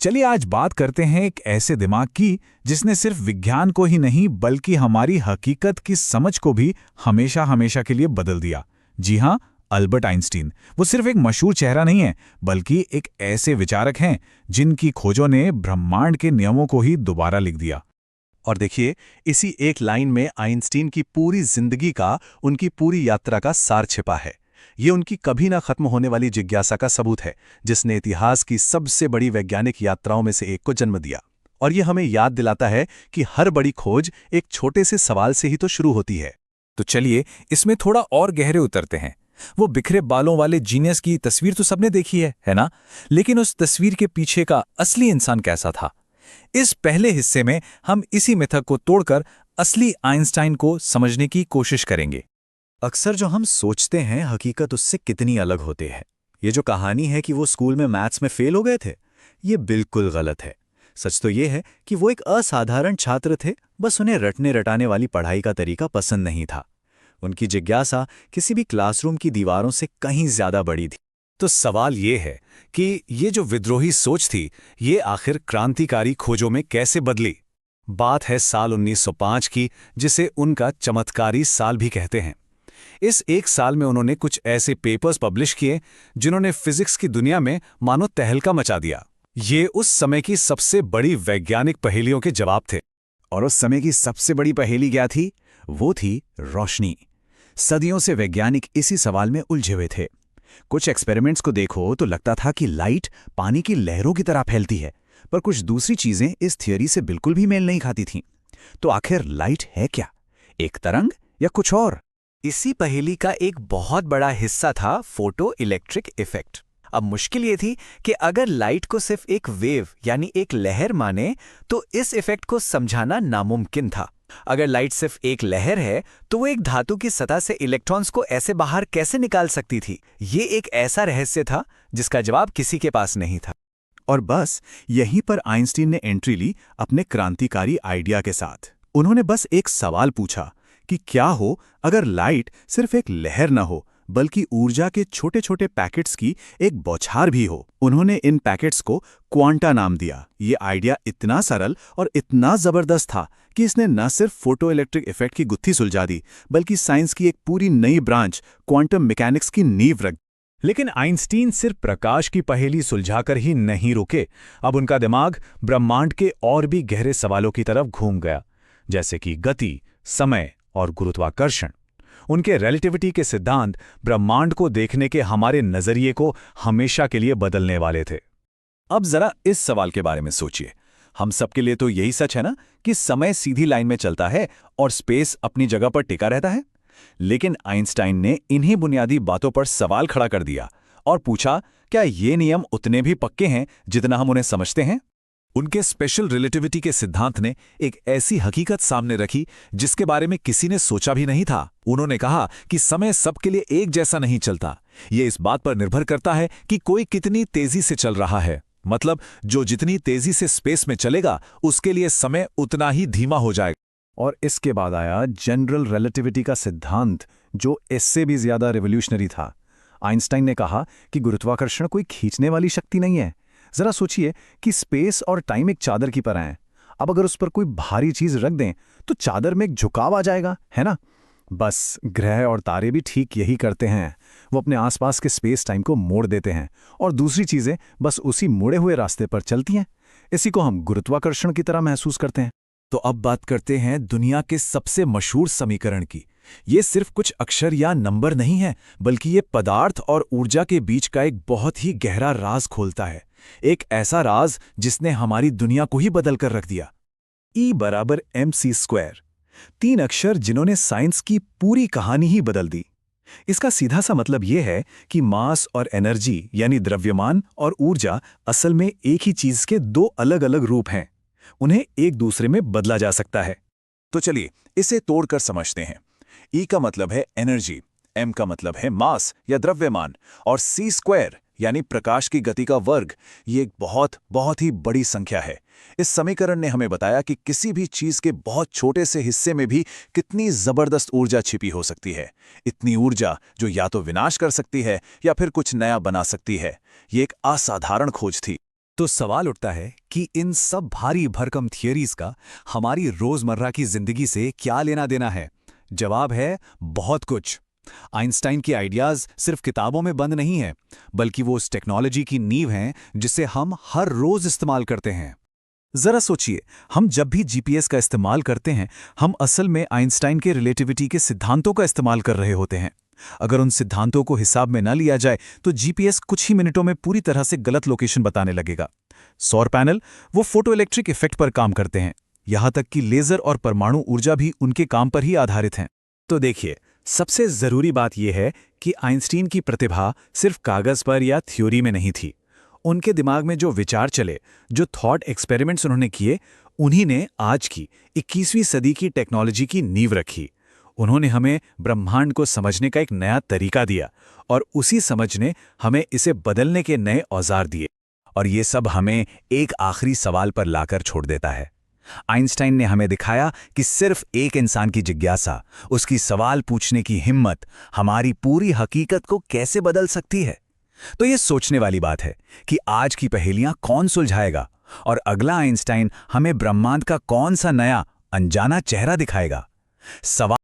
चलिए आज बात करते हैं एक ऐसे दिमाग की जिसने सिर्फ विज्ञान को ही नहीं बल्कि हमारी हकीकत की समझ को भी हमेशा हमेशा के लिए बदल दिया। जी हाँ, अल्बर्ट आइंस्टीन। वो सिर्फ एक मशहूर चेहरा नहीं है बल्कि एक ऐसे विचारक हैं जिनकी खोजों ने ब्रह्मांड के नियमों को ही दोबारा लिख दिया। और देखिए, इसी एक लाइन में आइंस्टीन की पूरी जिंदगी का, उनकी पूरी यात्रा का सार छिपा है। ये उनकी कभी ना खत्म होने वाली जिज्ञासा का सबूत है, जिसने इतिहास की सबसे बड़ी वैज्ञानिक यात्राओं में से एक को जन्म दिया। और ये हमें याद दिलाता है कि हर बड़ी खोज एक छोटे से सवाल से ही तो शुरू होती है। तो चलिए इसमें थोड़ा और गहरे उतरते हैं। वो बिखरे बालों वाले जीनियस की तस्वीर तो सबने देखी है ना? लेकिन उस तस्वीर के पीछे का असली इंसान कैसा था? इस पहले हिस्से में हम इसी मिथक को तोड़कर असली आइंस्टाइन को समझने की कोशिश करेंगे। अक्सर जो हम सोचते हैं हकीकत उससे कितनी अलग होती है। ये जो कहानी है कि वो स्कूल में मैथ्स में फेल हो गए थे, ये बिल्कुल गलत है। सच तो ये है कि वो एक असाधारण छात्र थे, बस उन्हें रटने रटाने वाली पढ़ाई का तरीका पसंद नहीं था। उनकी जिज्ञासा किसी भी क्लासरूम की दीवारों से कहीं ज्यादा बड़ी थी। तो सवाल ये है कि ये जो विद्रोही सोच थी, ये आखिर क्रांतिकारी खोजों में कैसे बदली? बात है साल 1905 की, जिसे उनका चमत्कारी साल भी कहते हैं। इस एक साल में उन्होंने कुछ ऐसे पेपर्स पब्लिश किए जिन्होंने फिजिक्स की दुनिया में मानो तहलका मचा दिया। ये उस समय की सबसे बड़ी वैज्ञानिक पहेलियों के जवाब थे। और उस समय की सबसे बड़ी पहेली क्या थी? वो थी रोशनी। सदियों से वैज्ञानिक इसी सवाल में उलझे हुए थे। कुछ एक्सपेरिमेंट्स को देखो तो लगता था कि लाइट पानी की लहरों की तरह फैलती है, पर कुछ दूसरी चीजें इस थियोरी से बिल्कुल भी मेल नहीं खाती थीं। तो आखिर लाइट है क्या? एक तरंग या कुछ और? इसी पहेली का एक बहुत बड़ा हिस्सा था फोटो इलेक्ट्रिक इफेक्ट। अब मुश्किल ये थी कि अगर लाइट को सिर्फ एक वेव यानी एक लहर माने तो इस इफेक्ट को समझाना नामुमकिन था। अगर लाइट सिर्फ एक लहर है तो वो एक धातु की सतह से इलेक्ट्रॉन्स को ऐसे बाहर कैसे निकाल सकती थी? ये एक ऐसा रहस्य था जिसका जवाब किसी के पास नहीं था। और बस यहीं पर आइंस्टीन ने एंट्री ली अपने क्रांतिकारी आइडिया के साथ। उन्होंने बस एक सवाल पूछा कि क्या हो अगर लाइट सिर्फ एक लहर न हो बल्कि ऊर्जा के छोटे छोटे पैकेट्स की एक बौछार भी हो। उन्होंने इन पैकेट्स को क्वांटा नाम दिया। ये आइडिया इतना सरल और इतना जबरदस्त था कि इसने न सिर्फ फोटो इलेक्ट्रिक इफेक्ट की गुत्थी सुलझा दी बल्कि साइंस की एक पूरी नई ब्रांच क्वांटम मैकेनिक्स की नींव रख। लेकिन आइंस्टीन सिर्फ प्रकाश की पहेली सुलझाकर ही नहीं रुके। अब उनका दिमाग ब्रह्मांड के और भी गहरे सवालों की तरफ घूम गया, जैसे कि गति, समय और गुरुत्वाकर्षण। उनके रिलेटिविटी के सिद्धांत ब्रह्मांड को देखने के हमारे नजरिए को हमेशा के लिए बदलने वाले थे। अब जरा इस सवाल के बारे में सोचिए। हम सबके लिए तो यही सच है ना कि समय सीधी लाइन में चलता है और स्पेस अपनी जगह पर टिका रहता है। लेकिन आइंस्टाइन ने इन्हीं बुनियादी बातों पर सवाल खड़ा कर दिया और पूछा, क्या ये नियम उतने भी पक्के हैं जितना हम उन्हें समझते हैं? उनके स्पेशल रिलेटिविटी के सिद्धांत ने एक ऐसी हकीकत सामने रखी जिसके बारे में किसी ने सोचा भी नहीं था। उन्होंने कहा कि समय सबके लिए एक जैसा नहीं चलता। ये इस बात पर निर्भर करता है कि कोई कितनी तेजी से चल रहा है। मतलब जो जितनी तेजी से स्पेस में चलेगा उसके लिए समय उतना ही धीमा हो जाएगा। और इसके बाद आया जनरल रिलेटिविटी का सिद्धांत, जो इससे भी ज्यादा रिवॉल्यूशनरी था। आइंस्टाइन ने कहा कि गुरुत्वाकर्षण कोई खींचने वाली शक्ति नहीं है। जरा सोचिए कि स्पेस और टाइम एक चादर की तरह है। अब अगर उस पर कोई भारी चीज रख दें तो चादर में एक झुकाव आ जाएगा, है ना? बस ग्रह और तारे भी ठीक यही करते हैं। वो अपने आसपास के स्पेस टाइम को मोड़ देते हैं और दूसरी चीजें बस उसी मुड़े हुए रास्ते पर चलती हैं। इसी को हम गुरुत्वाकर्षण की तरह महसूस करते हैं। तो अब बात करते हैं दुनिया के सबसे मशहूर समीकरण की। ये सिर्फ कुछ अक्षर या नंबर नहीं है, बल्कि ये पदार्थ और ऊर्जा के बीच का एक बहुत ही गहरा राज खोलता है। एक ऐसा राज जिसने हमारी दुनिया को ही बदल कर रख दिया। E बराबर mc²। 3 अक्षर जिन्होंने साइंस की पूरी कहानी ही बदल दी। इसका सीधा सा मतलब यह है कि मास और एनर्जी यानी द्रव्यमान और ऊर्जा असल में एक ही चीज के 2 अलग अलग रूप हैं। उन्हें एक दूसरे में बदला जा सकता है। तो चलिए इसे तोड़कर समझते हैं। E का मतलब है एनर्जी, M का मतलब है मास या द्रव्यमान, और c² यानी प्रकाश की गति का वर्ग। ये एक बहुत ही बड़ी संख्या है। इस समीकरण ने हमें बताया कि किसी भी चीज के बहुत छोटे से हिस्से में भी कितनी जबरदस्त ऊर्जा छिपी हो सकती है। इतनी ऊर्जा जो या तो विनाश कर सकती है या फिर कुछ नया बना सकती है। ये एक असाधारण खोज थी। तो सवाल उठता है कि इन सब भारी भरकम थियरीज का हमारी रोजमर्रा की जिंदगी से क्या लेना देना है? जवाब है बहुत कुछ। आइंस्टाइन के आइडियाज सिर्फ किताबों में बंद नहीं हैं, बल्कि वो उस टेक्नोलॉजी की नींव हैं जिसे हम हर रोज इस्तेमाल करते हैं। जरा सोचिए, हम जब भी जीपीएस का इस्तेमाल करते हैं, हम असल में आइंस्टाइन के रिलेटिविटी के सिद्धांतों का इस्तेमाल कर रहे होते हैं। अगर उन सिद्धांतों को हिसाब में न लिया जाए तो जीपीएस कुछ ही मिनटों में पूरी तरह से गलत लोकेशन बताने लगेगा। सौर पैनल वो फोटोइलेक्ट्रिक इफेक्ट पर काम करते हैं, यहां तक कि लेजर और परमाणु ऊर्जा भी उनके काम पर ही आधारित हैं। तो देखिए, सबसे जरूरी बात यह है कि आइंस्टीन की प्रतिभा सिर्फ कागज पर या थ्योरी में नहीं थी। उनके दिमाग में जो विचार चले, जो थॉट एक्सपेरिमेंट्स उन्होंने किए, उन्हीं ने आज की 21वीं सदी की टेक्नोलॉजी की नींव रखी। उन्होंने हमें ब्रह्मांड को समझने का एक नया तरीका दिया और उसी समझ ने हमें इसे बदलने के नए औजार दिए। और ये सब हमें एक आखिरी सवाल पर लाकर छोड़ देता है। आइंस्टाइन ने हमें दिखाया कि सिर्फ एक इंसान की जिज्ञासा, उसकी सवाल पूछने की हिम्मत हमारी पूरी हकीकत को कैसे बदल सकती है। तो ये सोचने वाली बात है कि आज की पहेलियां कौन सुलझाएगा और अगला आइंस्टाइन हमें ब्रह्मांड का कौन सा नया अनजाना चेहरा दिखाएगा। सवाल